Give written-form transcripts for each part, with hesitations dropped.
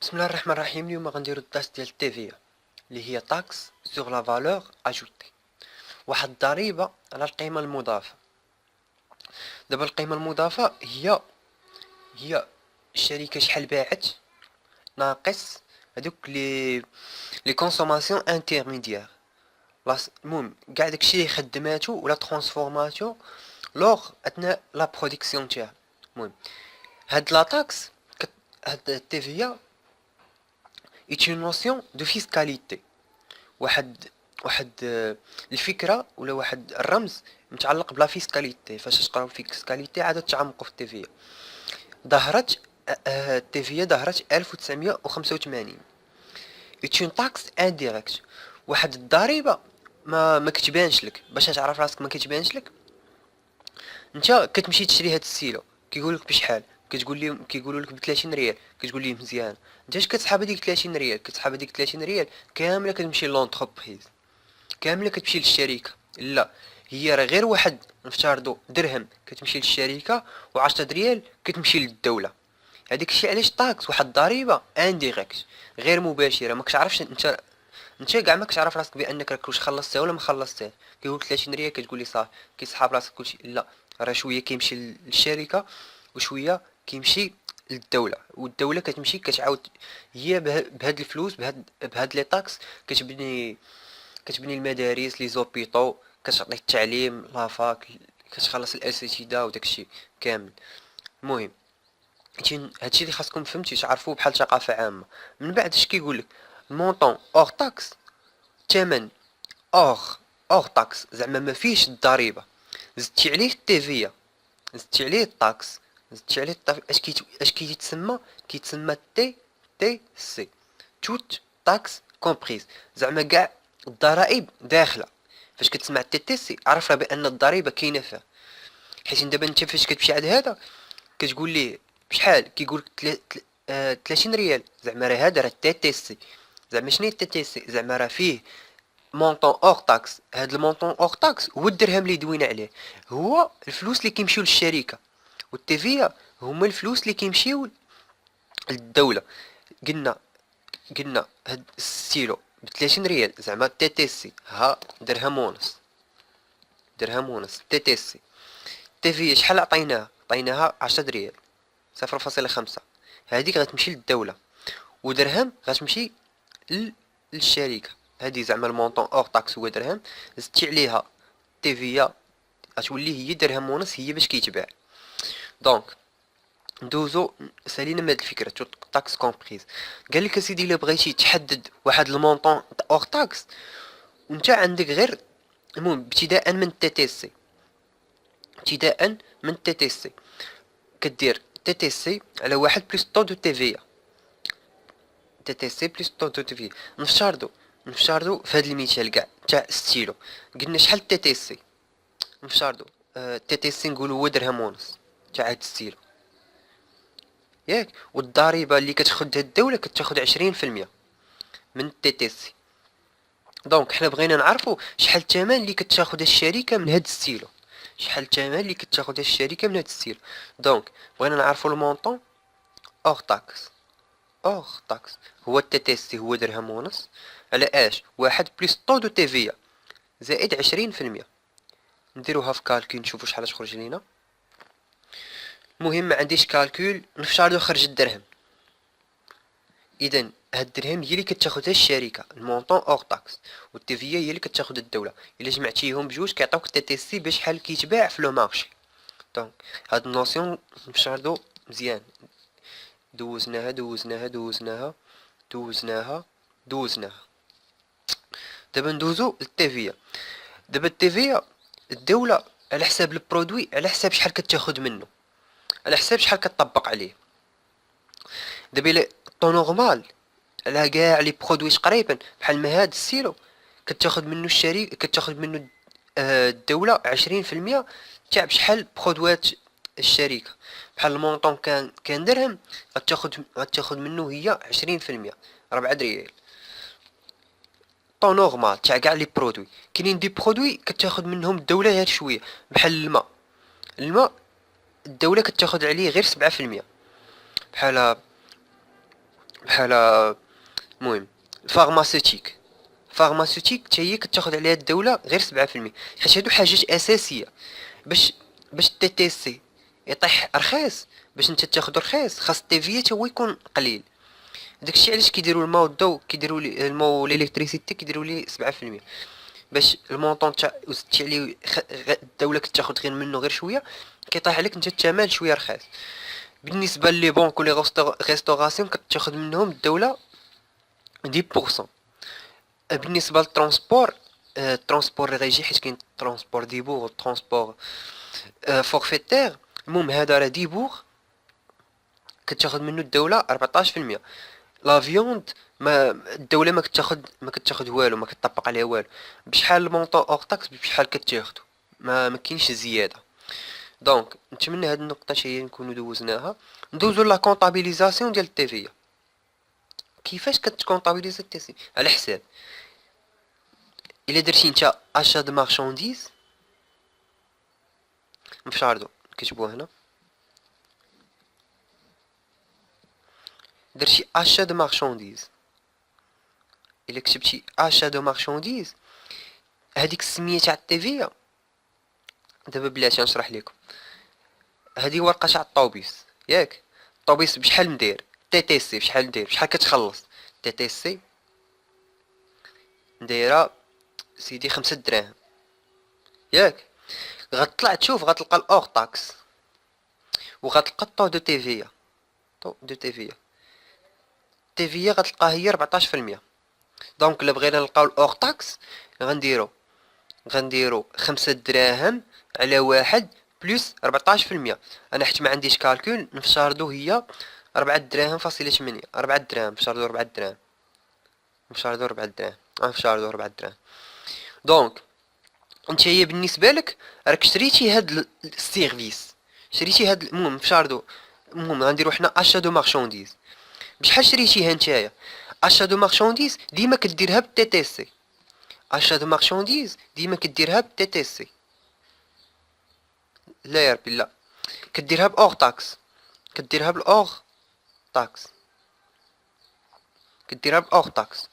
بسم الله الرحمن الرحيم. اليوم غنديرو الدرس ديال التيفيا اللي هي تاكس سوغ لا فالور اجوتي، واحد الضريبة على القيمة المضافة. دابا القيمة المضافة هي الشركة شحال باعت ناقص هادوك لي كونسوماسيون انترميديير، المهم كاع داكشي اللي خدماتو ولا ترانسفورماتو لوغ اثناء لا برودكسيون تاعها. المهم هاد لا تاكس هاد التيفيا est une notion de fiscalité. واحد الفكره ولا واحد الرمز متعلق بلا فيسكاليتي. فاش تقراو فيسكاليتي عاد تعمقوا في التيفيا. ظهرت التيفيا ظهرت 1985. اون تاكس انديريكت، واحد الضريبه ما كتبانش لك. باش تعرف راسك ما كتبانش لك، انت كتمشي تشري هاد السيلو كيقول لك بشحال، كيقولوا لك ب 30 ريال، كتقول ليه مزيان. انت اش كتسحب هذيك 30 ريال؟ كتسحب هذيك 30 ريال كامله كتمشي لونتربريز، كامله كتمشي للشركه. لا، هي راه غير واحد نفترضوا درهم كتمشي للشركه و10 ريال كتمشي للدوله. هذيك الشيء علاش طاكس، واحد الضريبه انديريكت غير مباشره. ما كتعرفش انت كاع ما كتعرف راسك بانك راك واش خلصتها ولا ما خلصتها. كيقول 30 ريال كتقول لي صافي كيسحاب راسك كلشي. لا، راه شويه كيمشي للشركه وشويه كيمشي للدوله، والدوله كتمشي كتعاود هي بهاد الفلوس بهاد لي طاكس كتبني المدارس لي زوبيطو، كتعطي التعليم لافاك، كتخلص الاساتذه وداكشي كامل. المهم هادشي اللي خاصكم فهمتي تعرفوه بحال ثقافه عامه. من بعد اش كيقول لك المونطون اور طاكس، الثمن اور طاكس، زعما ما فيهش الضريبه، زدتي عليه التيفيا، زدتي عليه الطاكس، زدتي عليه اش كيتسمى؟ كيتسمى تي سي، توت طاكس كومبريز. زعما كاع الضرائب داخله. فاش كتسمع تي سي عرف راه بان الضريبه كاينه فيها. حيت دابا انت فاش كتمشي عند هذا كتقول ليه بشحال، كيقول لك 30 ريال. زعما راه هذا راه تي سي. زعما شنو هي تي سي؟ زعما راه فيه مونطون اور طاكس. هاد المونطون اور طاكس هو الدرهم اللي دوينا عليه، هو الفلوس اللي كيمشيو للشركه. والتيفيا هما الفلوس اللي كيمشيو للدوله. قلنا هاد السيلو ب 30 ريال، زعما تي سي ها درهم ونص، تي سي. التيفيا شحال عطيناها 10 ريال، 0.5. هذيك غتمشي للدوله، ودرهم غتمشي للشركه. هذه زعما المونطون اور طاكس هو درهم، زدتي عليها تيفيا غتولي هي درهم ونص، هي باش كيتباع. دونك ندوزو سالينا من هاد الفكره تو طاكس كومبريز. قال لك اسيدي الا بغيتي تحدد واحد المونطون اور طاكس، وانت عندك غير المهم ابتداء من تي سي، كدير تي سي على واحد بلس طو دو تيفيا. تي سي بلس طو دو تيفيا. نفترضو في هاد المثال كاع تاع ستيلو، قلنا شحال تي سي. نفترضو تي سي نقولو هو درهم ونص تاع هاد ستيلو، ياك. والضريبه اللي كتاخدها الدوله كتاخد 20% من تي سي. دونك حنا بغينا نعرفو شحال الثمن اللي كتاخدها الشركه من هاد ستيلو، دونك بغينا نعرفو المونطون اور طاكس. هو تي سي هو درهم ونص على اش؟ واحد بلس طو دو تيفيا زائد 20%. نديروها في كالكول نشوفو شحال تخرج لينا. المهم ما عنديش كالكول، نفترضو خرج الدرهم. اذا هاد الدرهم هي اللي كتاخدها الشركه، المونطون اور طاكس، والتيفيا هي اللي كتاخدها الدوله. الا جمعتيهم بجوج كيعطيوك تي سي بشحال كيتباع في لو مارشي. دونك هاد النوسيون نفترضو مزيان. دوزناها. دابا ندوزو للتيفيا. دابا التيفيا الدوله على حساب البرودوي، على حساب شحال كتاخد منه، على حساب شحال كتطبق عليه. دابا الا طو نورمال على كاع لي برودوي تقريبا بحال ما هاد السيلو، كتاخد منه الشركه، كتاخد منه الدوله 20% تاع بشحال برودوات الشركه. بحال المونطون كان درهم، غتاخد منه هي 20%، 4 ريال. طو نورمال تاع كاع لي برودوي. كاينين دي برودوي كتاخد منهم الدوله غير شويه، بحال الماء الدوله كتاخد عليه غير 7%. بحال بحال المهم فارماسيتيك. فارماسيوتيك حتى هي كتاخد عليها الدولة غير 7%، حيت هادو حاجات أساسية. باش تي تي سي يطيح رخيص، باش نتا تاخدو رخيص، خاص التيفيا تا هو يكون قليل. داكشي علاش كيديروا الماء والضو، كيديروا لي الماء والالكتريسيتي كيديروا ليه 7%، باش المونطون تاع وزدتي عليه الدولة كتاخد غير منه غير شوية، كيطيح عليك نتا الثمن شوية رخيص. بالنسبة لي بونك ولي ريستوراسيون كتاخد منهم الدولة 10%. بالنسبة للترونسبور، الترونسبور اللي غيجي حيت كاين ترونسبور ديبوغ و ترونسبور فورفيتير. المهم هذا راه ديبوغ كتاخد منه الدولة 14%. لا فيوند ما الدولة ما كتاخد والو، ما كتطبق عليها والو. بشحال المونطون اوغ تاكس بشحال كتاخدو، ما كاينش زيادة. دونك نتمنى هاد النقطة هي نكونو دوزناها. ندوزو لا كونطابيليزاسيون ديال التيفيا. كيفاش كتكونطابيليزي التيفيا؟ على حساب الا درتي نتا اشا دو مارشانديز، مفيش عرضو كتبوها هنا، درتي اشا دو مارشانديز. الا كتبتي اشا دو مارشانديز، هذيك السميه تاع التيفيا. دابا بلاتي نشرح لكم. هذه ورقه تاع الطوبيس، ياك الطوبيس بشحال ندير؟ تي تي سي بشحال ندير؟ بشحال كتخلص تي تي سي؟ دايره سيدي 5 دراهم، ياك غتطلع تشوف غتلقى الاوغ تاكس، وغتلقى الطو دو تيفيا. طو دو تيفيا، تيفيا غتلقاها هي 14%. دونك الا بغينا نلقاو الاوغ تاكس، غنديرو 5 دراهم على واحد بلس 14%. انا حيت ما عنديش كالكول نفشاردو هي 4 دراهم فاصلة 8. 4 دراهم نفشاردو 4 دراهم، نفشاردو 4 دراهم، نفشاردو 4 دراهم. دونك انت هي بالنسبة لك راك شريتي هاد السيرفيس، شريتي هاد المهم نفشاردو. المهم غنديرو حنا اشا دو مارشانديز. بشحال شريتيها نتايا؟ اشا دو مارشانديز ديما كديرها بالتي تي سي. اشا دو مارشانديز ديما كديرها بالتي تي سي. لا يا ربي لا، كديرها باوغ تاكس، كديرها بالاوغ تاكس، كديرها باوغ تاكس.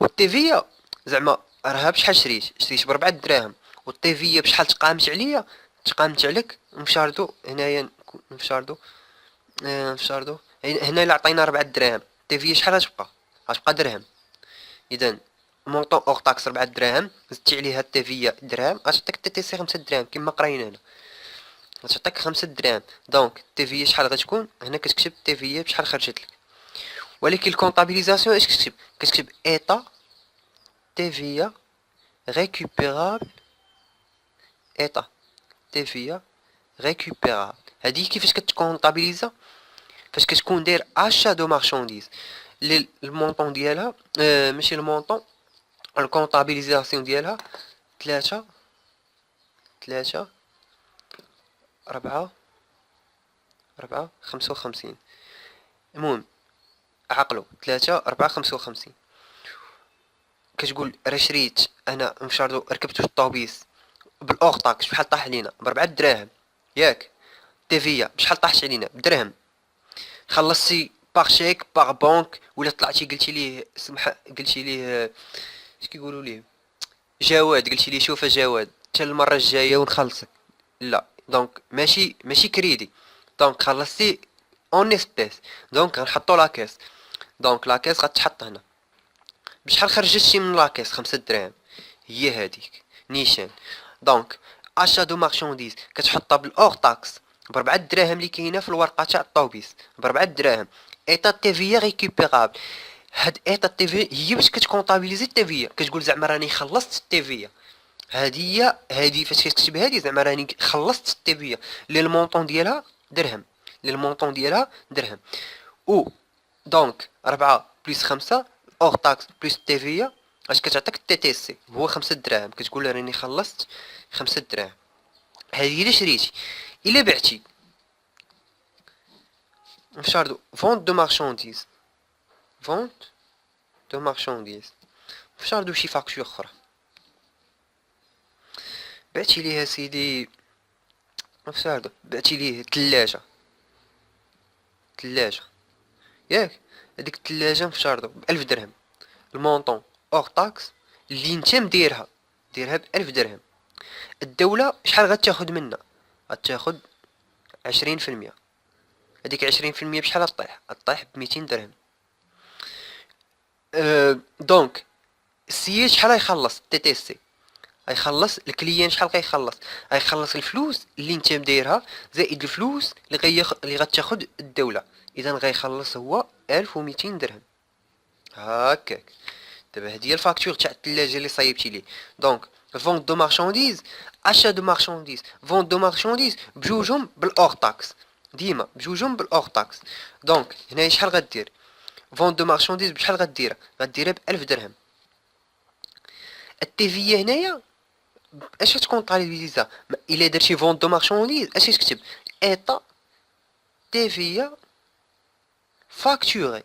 والتيفيا زعما راها بشحال شريت ب4 دراهم، والتيفيا بشحال تقامت عليا؟ تقامت عليك نفشاردو هنايا، نفشاردو نفشاردو هنا الا عطينا 4 دراهم، التيفيا شحال غتبقى؟ غتبقى درهم. اذا مونطون اوغ تاكس 4 دراهم، زدتي عليها التيفيا درهم، غتعطيك تي تي سي 5 دراهم كما قراينا هنا، غتعطيك 5 دراهم. دونك التيفيا شحال غتكون؟ هنا كتكتب التيفيا بشحال خرجت لك. ولكن الكونطابيليزاسيون اش كتكتب؟ كتكتب ايطا تيفيا ريكوبيرابل، ايطا تيفيا ريكوبيرابل. هادي كيفاش كتكونطابيليزا؟ فاش كتكون داير اشا دو مارشانديز المونطون ديالها ماشي المونطون، الكونطابيليزاسيون ديالها 3 4 55. المهم عقلو 3 4 55. كتقول راه شريت انا مشاردو ركبتو في الطوبيس بالاوغ طاكس بشحال طاح علينا؟ ب4 دراهم، ياك تيفيا بشحال طاحت علينا؟ بدرهم. خلصتي باغ شيك باغ بونك، ولا طلعتي قلتي ليه سمح، قلتي ليه اش كيقولوا ليه جواد، قلتي ليه شوف جواد حتى المره الجايه ونخلصك؟ لا، دونك ماشي كريدي. دونك خلصتي اون اسبيس، دونك غنحطو لاكاس. دونك لاكاس غتحط هنا. بشحال خرجتي من لاكاس؟ 5 دراهم، هي هذيك نيشان. دونك اشا دو مارشانديز كتحطها بالاوغ تاكس ب4 دراهم اللي كاينه في الورقه تاع الطوبيس، ب4 دراهم. ايطا تيفيا ريكوبيرابل. هاد ايطا تيفيا هي باش كتكونطابيليزي التيفيا، كتقول زعما راني خلصت التيفيا. هادي فاش كتكتب هادي زعما راني خلصت التيفيا لي المونطون ديالها درهم، لي المونطون ديالها درهم. او دونك 4 بلس 5 اوغ تاكس بلس تيفيا اش كتعطيك؟ تي تي سي هو 5 دراهم، كتقول راني خلصت 5 دراهم. هذه الا شريتي. الا بعتي نفشاردو فونت دو مارشانديز، فونت دو مارشانديز، نفشاردو شي فاكتور اخرى. بعتي ليها سيدي، نفشاردو بعتي ليه ثلاجة، ثلاجة ياك. هذيك الثلاجة في شاردو ب1000 درهم، المونطون اوغ طاكس اللي انت مديرها ب1000 درهم. الدولة شحال غتاخد منا؟ غتاخد 20%. هذيك 20% بشحال غطيح ب200 درهم. دونك السيد شحال غيخلص تي تي سي؟ غيخلص الكليان شحال غيخلص الفلوس اللي انت مدايرها زائد الفلوس اللي غتاخد الدولة. اذا غيخلص هو 1200 درهم. هكاك. دابا هادي هي الفاكتور تاع الثلاجه اللي صايبتي ليه. دونك فونت دو مارشانديز، اشا دو مارشانديز، فونت دو مارشانديز بجوجهم بالاور تاكس، ديما بجوجهم بالاور تاكس. دونك هنايا شحال غدير؟ فونت دو مارشانديز بشحال غديرها ب1000 درهم. التيفيه هنايا اش تكونطابيليزا؟ الا درتي فونت دو مارشانديز اش تكتب؟ ايطا تيفيه فاكتوري.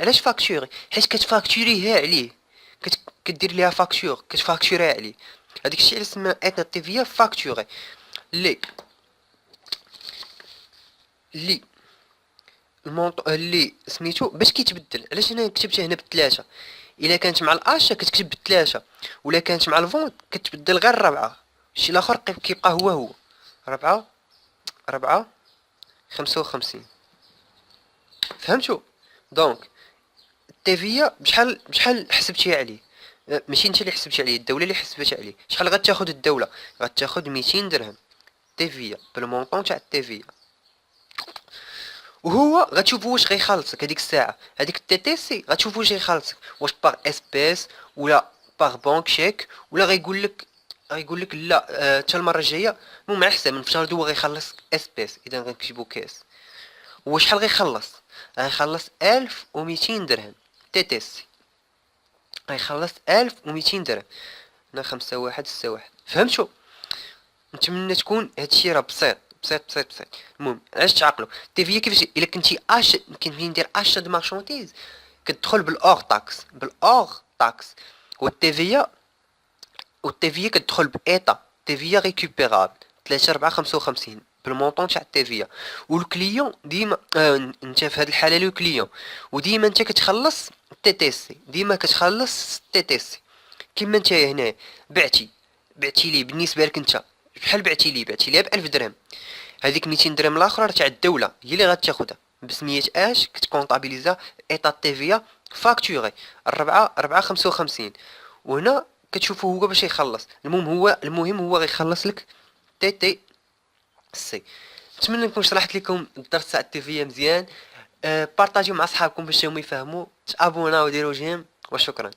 علاش فاكتوري؟ حيت كتفاكتوريها عليه، كدير ليها فاكتور، كتفاكتوريها عليه. هذاك الشيء اللي سمى ايطا تيفيه فاكتوري. لي المونطو اللي سميتو باش كيتبدل. علاش انا كتبتها هنا ب3؟ الا كانت مع الاشا كتكتب ب3، ولا كانت مع الفونت كتبدل غير 4. الشيء الاخر كيبقى هو 4 55. فهمتوا؟ دونك التيفيه بشحال حسبتيها عليه؟ ماشي انت اللي حسبتي عليه، الدوله اللي حسبت عليه. شحال غتاخد الدوله؟ غتاخد 200 درهم تيفيه بالمونطون تاع التيفيه. وهو غتشوفو واش غيخلصك هذيك الساعه. هذيك التي تي سي غتشوفو واش غيخلصك، واش باغ اسبيس ولا باغ بانك شيك، ولا غيقولك لا حتى المره الجايه. المهم احسن من فشار دو غيخلص اسبيس. اذا غنكتبو كاس. وشحال غيخلص؟ غيخلص 1200 درهم تي تي سي. غيخلص 1200 درهم. هنا 5-1-6-1. فهمتوا؟ نتمنى تكون هادشي راه بسيط. المهم علاش تعقلوا تيفيه كيفاش؟ الا كنتي كنتي ندير اشا دو مارشانديز كتدخل بالاور طاكس. والتيفيه كتدخل بايطا تيفيه ريكوبيرابل 3-4-55 بالمونطون تاع التيفيه. والكليون ديما انت في هاد الحاله لو كليون، وديما انت كتخلص تي تي سي، كيما انت هنا بعتي لي بالنسبه لك انت بحال بعتي لي ب1000 درهم. هذيك 200 درهم الاخرى تاع الدوله هي اللي غتاخدها بسميه اش كتكونطابيليزا ايطا تيفيا فاكتوري 4-55. وهنا كتشوفوا هو باش يخلص. المهم هو غيخلص لك تي تي سي. نتمنى نكون شرحت لكم الدرس تاع التيفيا مزيان. بارطاجيو مع صحابكم باش هما يفهموا. تابونا وديروا جيم وشكرا.